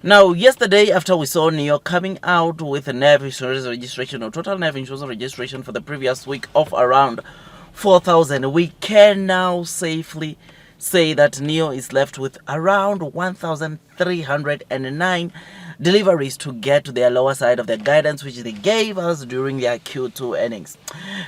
Now, yesterday, after we saw NEO coming out with a NAV insurance registration or total NAV insurance registration for the previous week of around 4,000, we can now safely say that NEO is left with around 1,309 deliveries to get to their lower side of the guidance which they gave us during their Q2 earnings.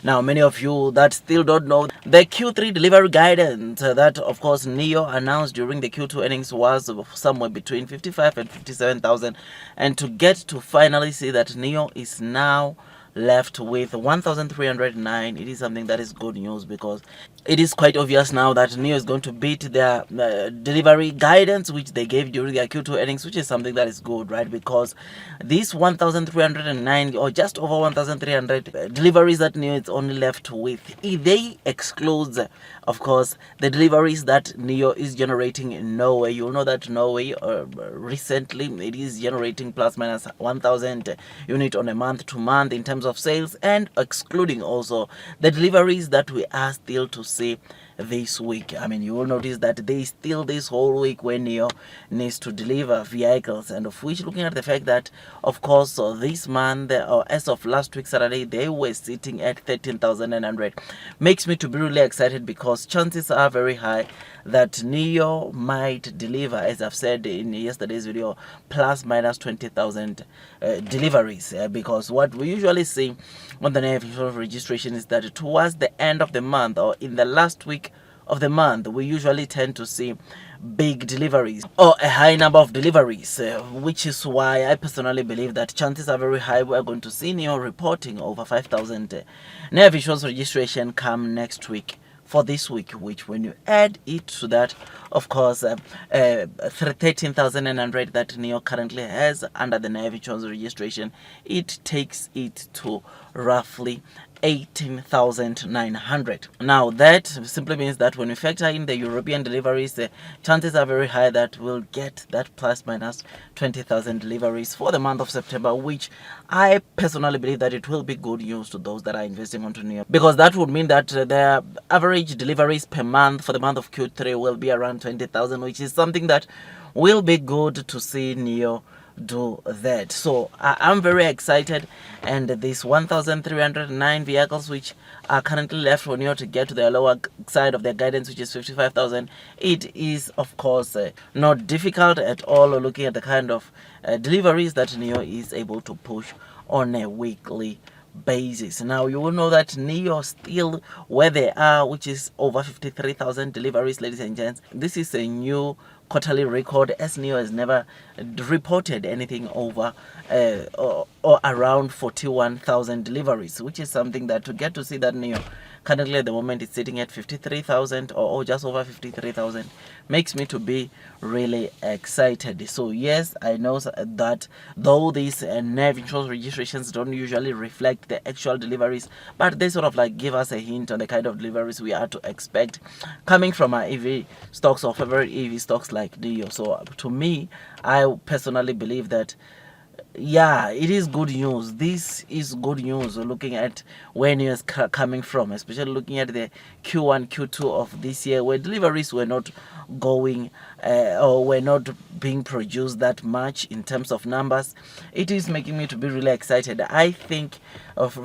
Now, many of you that still don't know the Q3 delivery guidance that of course NEO announced during the Q2 earnings was somewhere between 55 and 57,000, and to get to finally see that NEO is now left with 1,309, it is something that is good news, because it is quite obvious now that NEO is going to beat their delivery guidance which they gave during their Q2 earnings, which is something that is good, right? Because these 1,309 or just over 1,300 deliveries that NEO is only left with, they excludes, of course, the deliveries that NEO is generating in Norway. You'll know that Norway recently it is generating plus minus 1,000 unit on a month to month in terms of sales, and excluding also the deliveries that we are still to see this week. I mean, you will notice that they still this whole week when NEO needs to deliver vehicles, and of which, looking at the fact that of course this month or as of last week Saturday they were sitting at 13,900, makes me to be really excited, because chances are very high that NEO might deliver, as I've said in yesterday's video, plus minus 20,000 deliveries, because what we usually see on the NAV registration is that towards the end of the month or in the last week of the month, we usually tend to see big deliveries or a high number of deliveries, which is why I personally believe that chances are very high we are going to see NEO reporting over 5,000 NAV insurance registration come next week for this week, which when you add it to that, of course, 13,900 that NEO currently has under the NAV insurance registration, it takes it to roughly 18,900. Now that simply means that when we factor in the European deliveries, the chances are very high that we'll get that plus minus 20,000 deliveries for the month of September, which I personally believe that it will be good news to those that are investing onto NEO, because that would mean that their average deliveries per month for the month of Q3 will be around 20,000, which is something that will be good to see NEO do that. So I'm very excited, and these 1,309 vehicles which are currently left for NEO to get to the lower side of their guidance, which is 55,000, it is of course not difficult at all, looking at the kind of deliveries that NEO is able to push on a weekly basis. Now you will know that NEO still where they are, which is over 53,000 deliveries, ladies and gents. This is a new quarterly record, as NEO has never reported anything over or around 41,000 deliveries, which is something that to get to see that NEO currently at the moment is sitting at 53,000 or just over 53,000 makes me to be really excited. So yes, I know that though these NAV insurance registrations don't usually reflect the actual deliveries, but they sort of like give us a hint on the kind of deliveries we are to expect coming from our EV stocks or favorite EV stocks like NEO. So to me, I personally believe that yeah, it is good news. This is good news looking at where NEO is coming from, especially looking at the Q1, Q2 of this year, where deliveries were not going or were not being produced that much in terms of numbers. It is making me to be really excited. I think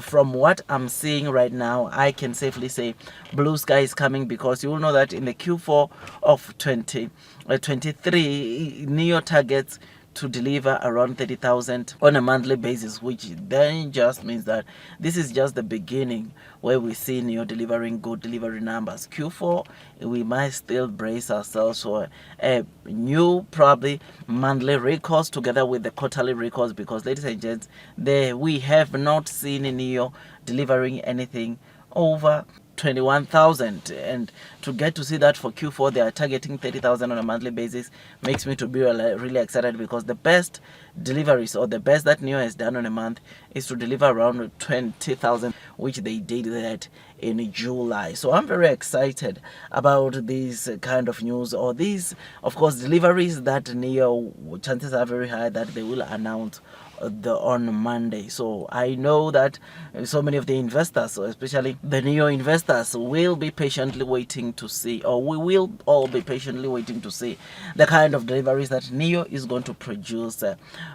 from what I'm seeing right now, I can safely say blue sky is coming, because you will know that in the Q4 of 2023, NEO targets to deliver around 30,000 on a monthly basis, which then just means that this is just the beginning where we see NEO delivering good delivery numbers. Q4, we might still brace ourselves for a new probably monthly records together with the quarterly records, because ladies and gents, we have not seen NEO delivering anything over 21,000, and to get to see that for Q4 they are targeting 30,000 on a monthly basis makes me to be really excited, because the best deliveries or the best that NEO has done on a month is to deliver around 20,000, which they did that in July. So I'm very excited about these kind of news, or these, of course, deliveries that NEO, chances are very high that they will announce on Monday. So I know that so many of the investors, especially the NEO investors, will be patiently waiting to see, or we will all be patiently waiting to see the kind of deliveries that NEO is going to produce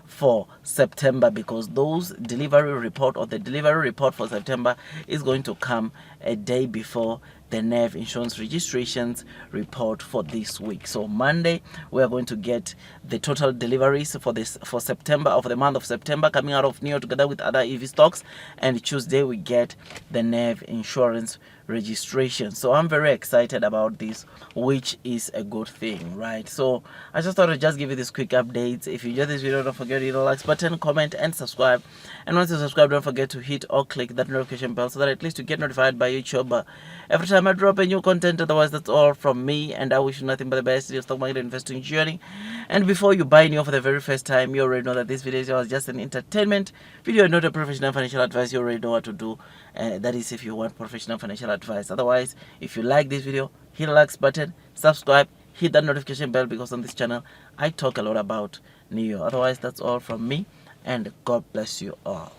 for September, because those delivery report, or the delivery report for September, is going to come a day before the NEV insurance registrations report for this week. So Monday we are going to get the total deliveries for September, of the month of September, coming out of NEO together with other EV stocks, and Tuesday we get the NEV insurance registration. So I'm very excited about this, which is a good thing, right? So I just thought I'd just give you this quick update. If you enjoyed this video, don't forget to hit the like button, comment and subscribe. And once you subscribe, don't forget to hit or click that notification bell, so that at least you get notified by YouTube every time I drop a new content. Otherwise, that's all from me, and I wish you nothing but the best in your stock market investing journey. And before you buy NEO for the very first time, you already know that this video is just an entertainment video, not a professional financial advice. You already know what to do. That is if you want professional financial advice. Otherwise, if you like this video, hit the like button, subscribe, hit that notification bell, because on this channel I talk a lot about NEO. Otherwise, that's all from me, and God bless you all.